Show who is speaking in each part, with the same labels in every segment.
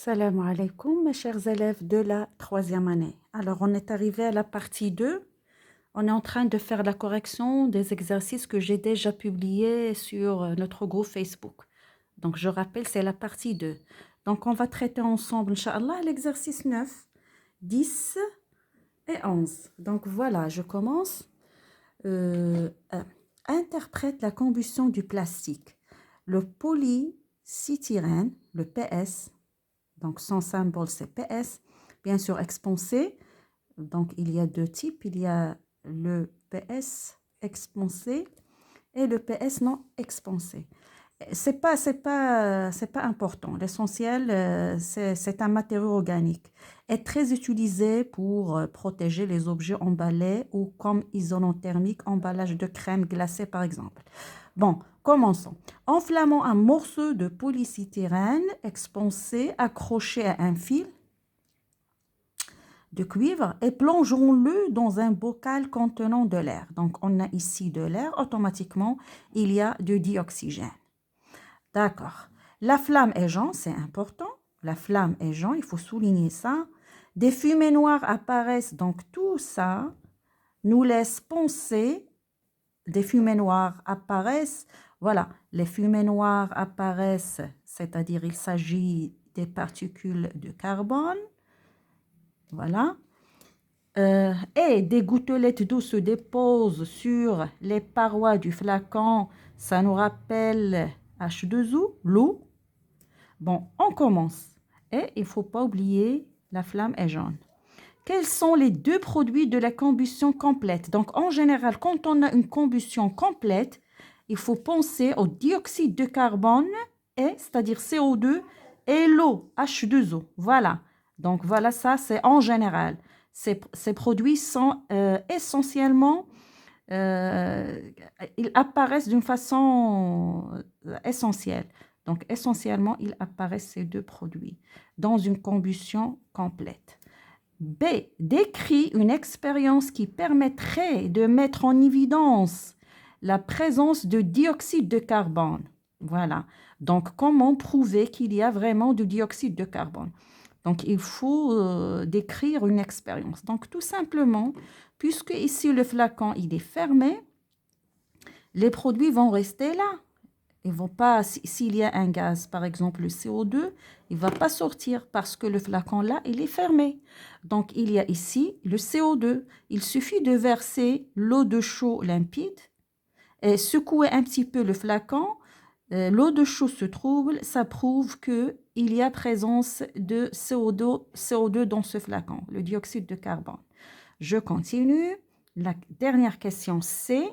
Speaker 1: Salam alaikum, mes chers élèves de la troisième année. Alors, on est arrivé à la partie 2. On est en train de faire la correction des exercices que j'ai déjà publiés sur notre groupe Facebook. Donc, je rappelle, c'est la partie 2. Donc, on va traiter ensemble, Inch'Allah, l'exercice 9, 10 et 11. Donc, voilà, je commence. Interprète la combustion du plastique. Le polycityrène, le PS, donc son symbole c'est PS, bien sûr expansé. Donc il y a deux types, il y a le PS expansé et le PS non expansé. C'est pas important. L'essentiel, c'est un matériau organique. Est très utilisé pour protéger les objets emballés ou comme isolant thermique, emballage de crème glacée par exemple. Bon, commençons. Enflammons un morceau de polycityrène expansé accroché à un fil de cuivre et plongeons-le dans un bocal contenant de l'air. Donc, on a ici de l'air. Automatiquement, il y a de dioxygène. D'accord. La flamme est jaune, c'est important. La flamme est jaune, il faut souligner ça. Des fumées noires apparaissent. Donc, tout ça nous laisse penser. Des fumées noires apparaissent. Voilà, les fumées noires apparaissent, c'est-à-dire il s'agit des particules de carbone. Voilà. Et des gouttelettes d'eau se déposent sur les parois du flacon. Ça nous rappelle H2O, l'eau. Bon, on commence. Et il ne faut pas oublier, la flamme est jaune. Quels sont les deux produits de la combustion complète? Donc, en général, quand on a une combustion complète, il faut penser au dioxyde de carbone, c'est-à-dire CO2, et l'eau, H2O. Voilà. Donc, voilà, ça, c'est en général. Ces produits sont essentiellement, ils apparaissent d'une façon essentielle. Donc, essentiellement, ils apparaissent ces deux produits dans une combustion complète. B. Décrit une expérience qui permettrait de mettre en évidence la présence de dioxyde de carbone. Voilà. Donc, comment prouver qu'il y a vraiment du dioxyde de carbone? Donc, il faut décrire une expérience. Donc, tout simplement, puisque ici le flacon, il est fermé, les produits vont rester là. Ils vont pas, s'il y a un gaz, par exemple le CO2, il ne va pas sortir parce que le flacon là, il est fermé. Donc, il y a ici le CO2. Il suffit de verser l'eau de chaud limpide et secouer un petit peu le flacon. L'eau de chaud se trouble, ça prouve qu'il y a présence de CO2 dans ce flacon, le dioxyde de carbone. Je continue. La dernière question, c'est: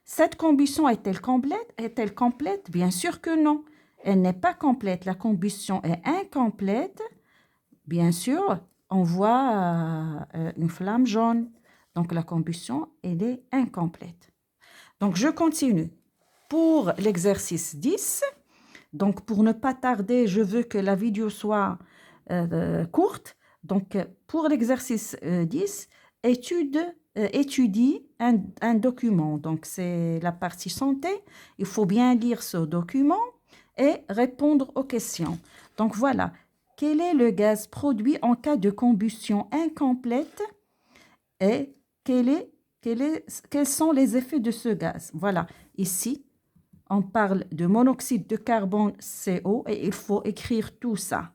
Speaker 1: cette combustion est-elle complète? Est-elle complète? Bien sûr que non. Elle n'est pas complète. La combustion est incomplète. Bien sûr, on voit une flamme jaune. Donc, la combustion, elle est incomplète. Donc, je continue. Pour l'exercice 10, donc pour ne pas tarder, je veux que la vidéo soit courte. Donc, pour l'exercice 10, étudie un document. Donc, c'est la partie santé. Il faut bien lire ce document et répondre aux questions. Donc, voilà. Quel est le gaz produit en cas de combustion incomplète et quels sont les effets de ce gaz? Voilà. Ici, on parle de monoxyde de carbone, CO, et il faut écrire tout ça.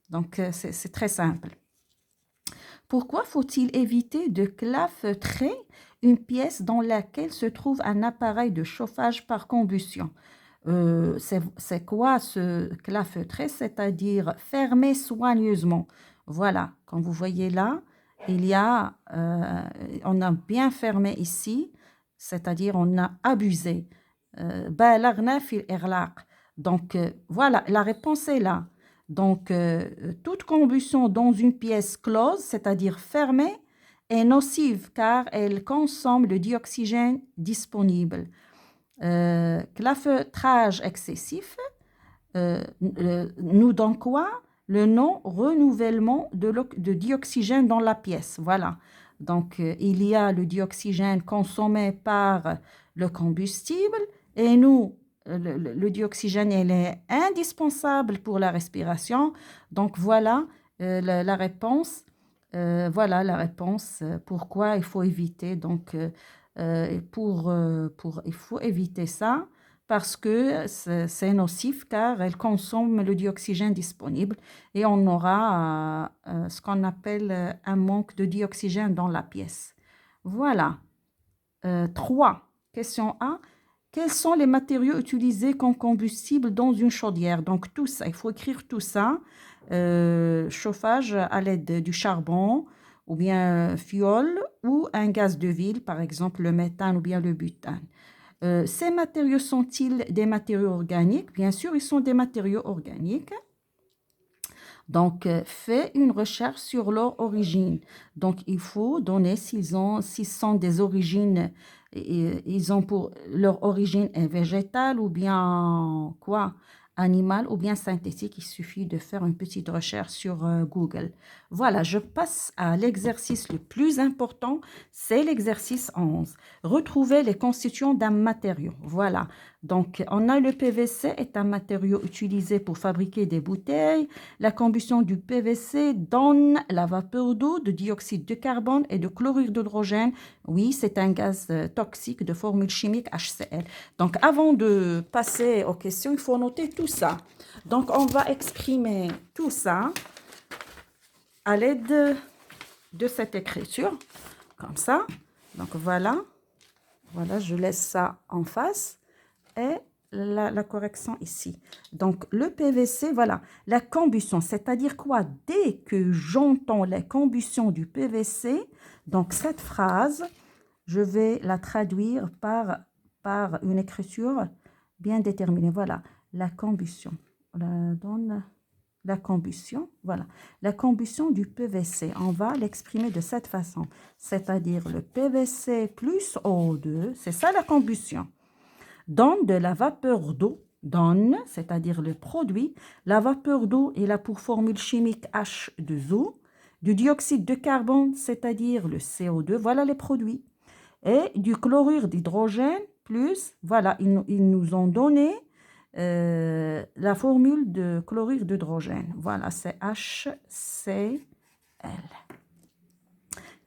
Speaker 1: Donc, c'est très simple. Pourquoi faut-il éviter de clafeutrer une pièce dans laquelle se trouve un appareil de chauffage par combustion? C'est quoi ce clafeutrer? C'est-à-dire fermer soigneusement. Voilà, comme vous voyez là, on a bien fermé ici, c'est-à-dire on a abusé. بالغنا في الإغلاق. Donc, voilà, la réponse est là. Donc, toute combustion dans une pièce close, c'est-à-dire fermée, est nocive car elle consomme le dioxygène disponible. Clafeutrage excessif nous donne quoi? Le non-renouvellement de dioxygène dans la pièce. Voilà. Donc, il y a le dioxygène consommé par le combustible et nous, le dioxygène, il est indispensable pour la respiration. Donc voilà la réponse. Voilà la réponse. Pourquoi il faut éviter. Donc il faut éviter ça parce que c'est nocif car elle consomme le dioxygène disponible et on aura ce qu'on appelle un manque de dioxygène dans la pièce. Voilà. 3. Question A. Quels sont les matériaux utilisés comme combustible dans une chaudière? Donc, tout ça, il faut écrire tout ça. Chauffage à l'aide du charbon, ou bien fiole, ou un gaz de ville, par exemple le méthane ou bien le butane. Ces matériaux sont-ils des matériaux organiques? Bien sûr, ils sont des matériaux organiques. Donc, fais une recherche sur leur origine. Donc, il faut donner s'ils sont des origines, ils ont pour leur origine est végétale ou bien quoi, animale ou bien synthétique. Il suffit de faire une petite recherche sur Google. Voilà, je passe à l'exercice le plus important, c'est l'exercice 11. Retrouver les constituants d'un matériau. Voilà. Donc, on a le PVC est un matériau utilisé pour fabriquer des bouteilles. La combustion du PVC donne la vapeur d'eau, de dioxyde de carbone et de chlorure d'hydrogène. Oui, c'est un gaz toxique de formule chimique HCl. Donc, avant de passer aux questions, il faut noter tout ça. Donc, on va exprimer tout ça à l'aide de cette écriture, comme ça. Donc, voilà. Voilà, je laisse ça en face. Et la correction ici. Donc, le PVC, voilà, la combustion, c'est-à-dire quoi? Dès que j'entends la combustion du PVC, donc cette phrase, je vais la traduire par une écriture bien déterminée. Voilà, la combustion. On donne la combustion, voilà. La combustion du PVC, on va l'exprimer de cette façon, c'est-à-dire le PVC plus O2, c'est ça la combustion. Donne de la vapeur d'eau, donne, c'est-à-dire le produit. La vapeur d'eau, il a pour formule chimique H2O, du dioxyde de carbone, c'est-à-dire le CO2, voilà les produits. Et du chlorure d'hydrogène, plus, voilà, ils nous ont donné la formule de chlorure d'hydrogène. Voilà, c'est HCl.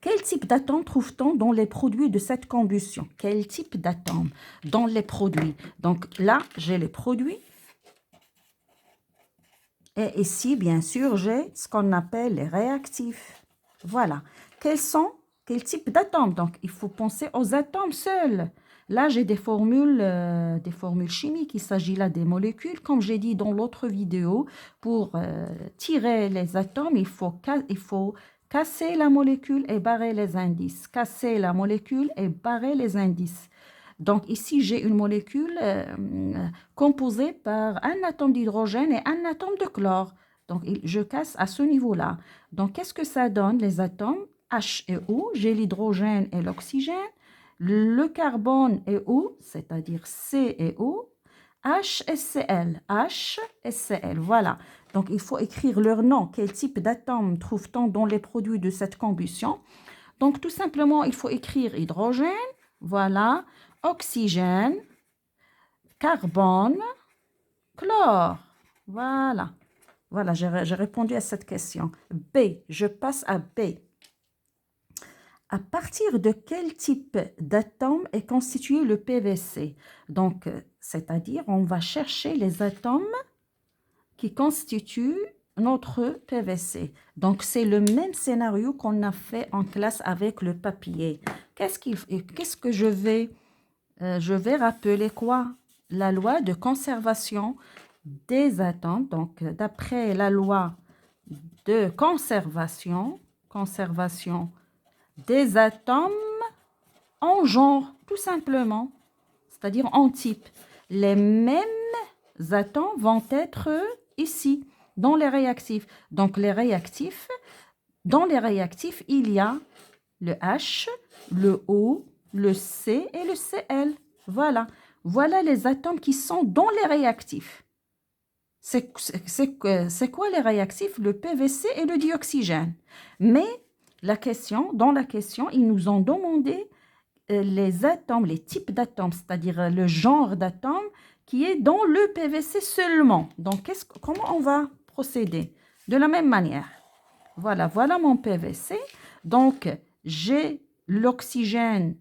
Speaker 1: Quel type d'atome trouve-t-on dans les produits de cette combustion? Quel type d'atome dans les produits? Donc là, j'ai les produits. Et ici, bien sûr, j'ai ce qu'on appelle les réactifs. Voilà. Quel type d'atomes? Donc, il faut penser aux atomes seuls. Là, j'ai des formules chimiques. Il s'agit là des molécules. Comme j'ai dit dans l'autre vidéo, pour tirer les atomes, il faut casser la molécule et barrer les indices. Casser la molécule et barrer les indices. Donc ici, j'ai une molécule composée par un atome d'hydrogène et un atome de chlore. Donc je casse à ce niveau-là. Donc qu'est-ce que ça donne les atomes? H et O, j'ai l'hydrogène et l'oxygène. Le carbone et O, c'est-à-dire C et O. H et Cl. H et Cl, voilà. Donc, il faut écrire leur nom. Quel type d'atome trouve-t-on dans les produits de cette combustion? Donc, tout simplement, il faut écrire hydrogène, voilà, oxygène, carbone, chlore. Voilà. Voilà, j'ai répondu à cette question. B, je passe à B. À partir de quel type d'atome est constitué le PVC? Donc, c'est-à-dire, on va chercher les atomes qui constituent notre PVC. Donc, c'est le même scénario qu'on a fait en classe avec le papier. Qu'est-ce que je vais rappeler quoi? La loi de conservation des atomes. Donc, d'après la loi de conservation des atomes en genre, tout simplement, c'est-à-dire en type. Les mêmes atomes vont être ici, dans les réactifs. Donc, dans les réactifs, il y a le H, le O, le C et le Cl. Voilà. Voilà les atomes qui sont dans les réactifs. C'est quoi les réactifs? Le PVC et le dioxygène. Mais dans la question, ils nous ont demandé les atomes, les types d'atomes, c'est-à-dire le genre d'atomes qui est dans le PVC seulement. Donc, comment on va procéder? De la même manière. Voilà mon PVC. Donc, j'ai l'oxygène.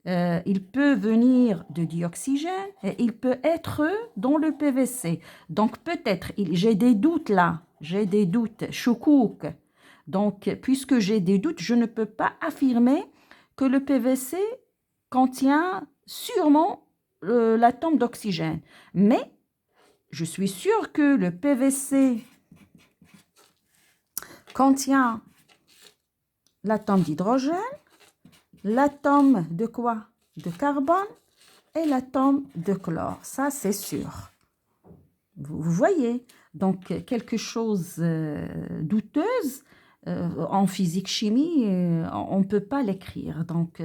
Speaker 1: Il peut venir de dioxygène et il peut être dans le PVC. Donc, peut-être, j'ai des doutes là. J'ai des doutes. Choukouk. Donc, puisque j'ai des doutes, je ne peux pas affirmer que le PVC contient sûrement l'atome d'oxygène. Mais je suis sûre que le PVC contient l'atome d'hydrogène, l'atome de quoi? De carbone et l'atome de chlore. Ça, c'est sûr. Vous voyez, donc quelque chose douteuse en physique-chimie, on ne peut pas l'écrire. Donc,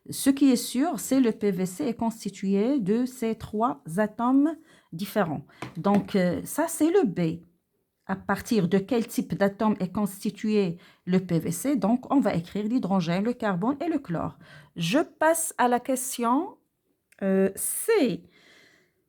Speaker 1: ce qui est sûr, c'est le PVC est constitué de ces 3 atomes différents. Donc, ça, c'est le B. À partir de quel type d'atome est constitué le PVC? Donc, on va écrire l'hydrogène, le carbone et le chlore. Je passe à la question C.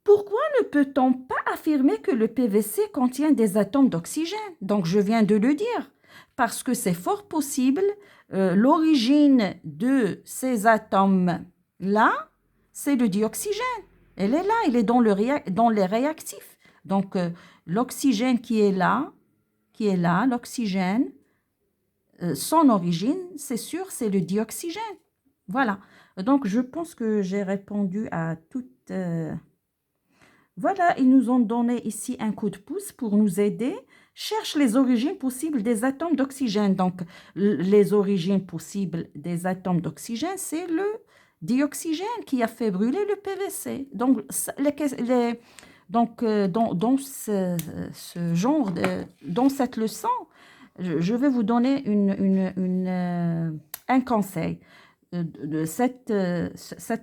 Speaker 1: Pourquoi ne peut-on pas affirmer que le PVC contient des atomes d'oxygène? Donc, je viens de le dire. Parce que c'est fort possible, l'origine de ces atomes-là, c'est le dioxygène. Elle est là, elle est dans les réactifs. Donc, l'oxygène qui est là, l'oxygène, son origine, c'est sûr, c'est le dioxygène. Voilà. Donc, je pense que j'ai répondu à toutes... Voilà, ils nous ont donné ici un coup de pouce pour nous aider. Cherche les origines possibles des atomes d'oxygène. Donc, les origines possibles des atomes d'oxygène, c'est le dioxygène qui a fait brûler le PVC. Donc, dans ce genre dans cette leçon, je vais vous donner un conseil. De cette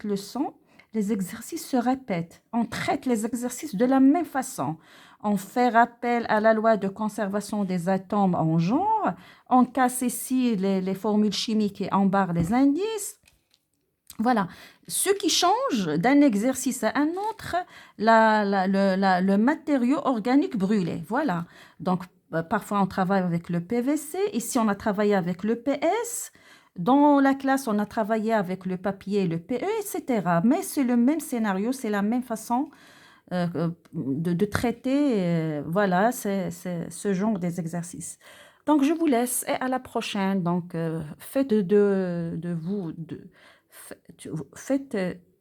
Speaker 1: leçon, les exercices se répètent. On traite les exercices de la même façon. On fait appel à la loi de conservation des atomes en genre. On casse ici les formules chimiques et on barre les indices. Voilà. Ce qui change d'un exercice à un autre, le matériau organique brûlé. Voilà. Donc, parfois, on travaille avec le PVC. Ici, on a travaillé avec le PS. Dans la classe, on a travaillé avec le papier et le PE, etc. Mais c'est le même scénario, c'est la même façon de traiter voilà, ce genre des exercices. Donc, je vous laisse et à la prochaine. Donc, faites faites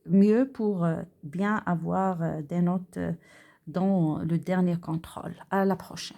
Speaker 1: mieux pour bien avoir des notes dans le dernier contrôle. À la prochaine.